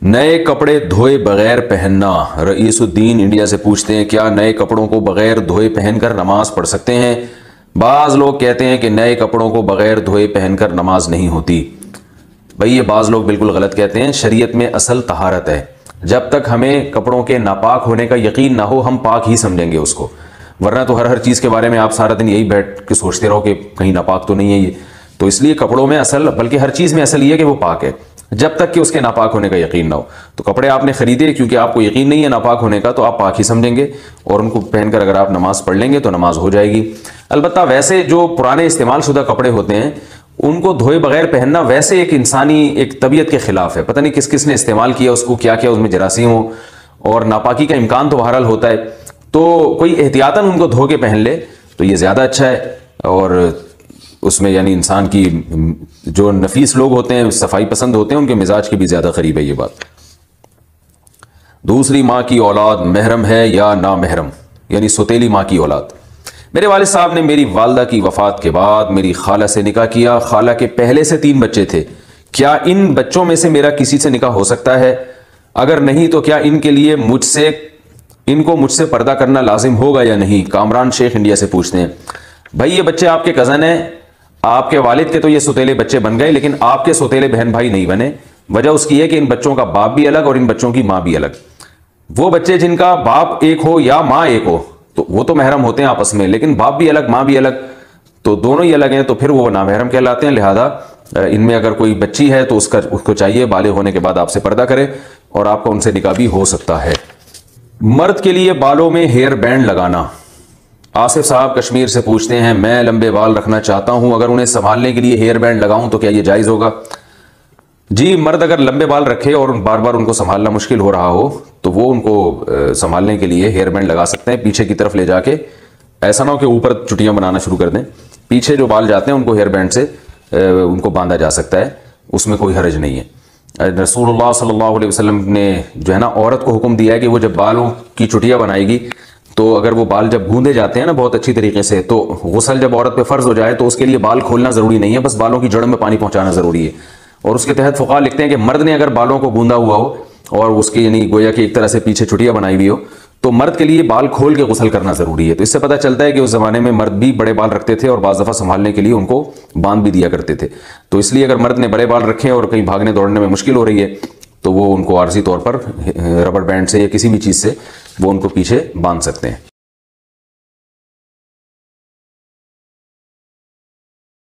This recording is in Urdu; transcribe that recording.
نئے کپڑے دھوئے بغیر پہننا۔ رئیس الدین انڈیا سے پوچھتے ہیں کیا نئے کپڑوں کو بغیر دھوئے پہن کر نماز پڑھ سکتے ہیں؟ بعض لوگ کہتے ہیں کہ نئے کپڑوں کو بغیر دھوئے پہن کر نماز نہیں ہوتی۔ بھئی یہ بعض لوگ بالکل غلط کہتے ہیں۔ شریعت میں اصل طہارت ہے، جب تک ہمیں کپڑوں کے ناپاک ہونے کا یقین نہ ہو ہم پاک ہی سمجھیں گے اس کو، ورنہ تو ہر چیز کے بارے میں آپ سارا دن یہی بیٹھ کے سوچتے رہو کہ کہیں ناپاک تو نہیں ہے یہ۔ تو اس لیے کپڑوں میں اصل، بلکہ ہر چیز میں اصل یہ ہے کہ وہ پاک ہے، جب تک کہ اس کے ناپاک ہونے کا یقین نہ ہو۔ تو کپڑے آپ نے خریدے کیونکہ آپ کو یقین نہیں ہے ناپاک ہونے کا، تو آپ پاک ہی سمجھیں گے اور ان کو پہن کر اگر آپ نماز پڑھ لیں گے تو نماز ہو جائے گی۔ البتہ ویسے جو پرانے استعمال شدہ کپڑے ہوتے ہیں ان کو دھوئے بغیر پہننا ویسے ایک انسانی ایک طبیعت کے خلاف ہے۔ پتہ نہیں کس کس نے استعمال کیا اس کو، کیا کیا اس میں جراثیم ہو، اور ناپاکی کا امکان تو بہرحال ہوتا ہے، تو کوئی احتیاطاً ان کو دھو کے پہن لے تو یہ زیادہ اچھا ہے۔ اور اس میں یعنی انسان کی جو نفیس لوگ ہوتے ہیں، صفائی پسند ہوتے ہیں، ان کے مزاج کے بھی زیادہ قریب ہے یہ بات۔ دوسری ماں کی اولاد محرم ہے یا نامحرم، یعنی سوتیلی ماں کی اولاد۔ میرے والد صاحب نے میری والدہ کی وفات کے بعد میری خالہ سے نکاح کیا۔ خالہ کے پہلے سے 3 بچے تھے، کیا ان بچوں میں سے میرا کسی سے نکاح ہو سکتا ہے؟ اگر نہیں تو کیا ان کے لیے ان کو مجھ سے پردہ کرنا لازم ہوگا یا نہیں؟ کامران شیخ انڈیا سے پوچھتے ہیں۔ بھائی یہ بچے آپ کے کزن ہیں، آپ کے والد کے تو یہ سوتیلے بچے بن گئے، لیکن آپ کے سوتیلے بہن بھائی نہیں بنے۔ وجہ اس کی ہے کہ ان بچوں کا باپ بھی الگ اور ان بچوں کی ماں بھی الگ۔ وہ بچے جن کا باپ ایک ہو یا ماں ایک ہو تو وہ تو محرم ہوتے ہیں آپس میں، لیکن باپ بھی الگ ماں بھی الگ، تو دونوں ہی الگ ہیں، تو پھر وہ نامحرم کہلاتے ہیں۔ لہذا ان میں اگر کوئی بچی ہے تو اس کو چاہیے بالغ ہونے کے بعد آپ سے پردہ کرے، اور آپ کا ان سے نکاح بھی ہو سکتا ہے۔ مرد کے لیے بالوں میں ہیئر بینڈ لگانا۔ آصف صاحب کشمیر سے پوچھتے ہیں میں لمبے بال رکھنا چاہتا ہوں، اگر انہیں سنبھالنے کے لیے ہیئر بینڈ لگاؤں تو کیا یہ جائز ہوگا؟ جی، مرد اگر لمبے بال رکھے اور بار بار ان کو سنبھالنا مشکل ہو رہا ہو تو وہ ان کو سنبھالنے کے لیے ہیئر بینڈ لگا سکتے ہیں، پیچھے کی طرف لے جا کے، ایسا نہ ہو کہ اوپر چٹیاں بنانا شروع کر دیں، پیچھے جو بال جاتے ہیں ان کو ہیئر بینڈ سے ان کو باندھا جا سکتا ہے، اس میں کوئی حرج نہیں ہے۔ رسول اللہ صلی اللہ علیہ وسلم نے جو ہے نا عورت کو حکم دیا ہے کہ وہ جب بالوں کی چٹیاں بنائے گی تو اگر وہ بال جب گوندے جاتے ہیں نا بہت اچھی طریقے سے، تو غسل جب عورت پہ فرض ہو جائے تو اس کے لیے بال کھولنا ضروری نہیں ہے، بس بالوں کی جڑ میں پانی پہنچانا ضروری ہے۔ اور اس کے تحت فقہاء لکھتے ہیں کہ مرد نے اگر بالوں کو گوندا ہوا ہو اور اس کی یعنی گویا کہ ایک طرح سے پیچھے چٹیاں بنائی ہوئی ہو تو مرد کے لیے بال کھول کے غسل کرنا ضروری ہے۔ تو اس سے پتہ چلتا ہے کہ اس زمانے میں مرد بھی بڑے بال رکھتے تھے اور بعض دفعہ سنبھالنے کے لیے ان کو باندھ بھی دیا کرتے تھے۔ تو اس لیے اگر مرد نے بڑے بال رکھے اور کہیں بھاگنے دوڑنے میں مشکل ہو رہی ہے تو وہ ان کو عارضی طور پر ربڑ بینڈ سے یا کسی بھی چیز سے وہ ان کو پیچھے باندھ سکتے ہیں۔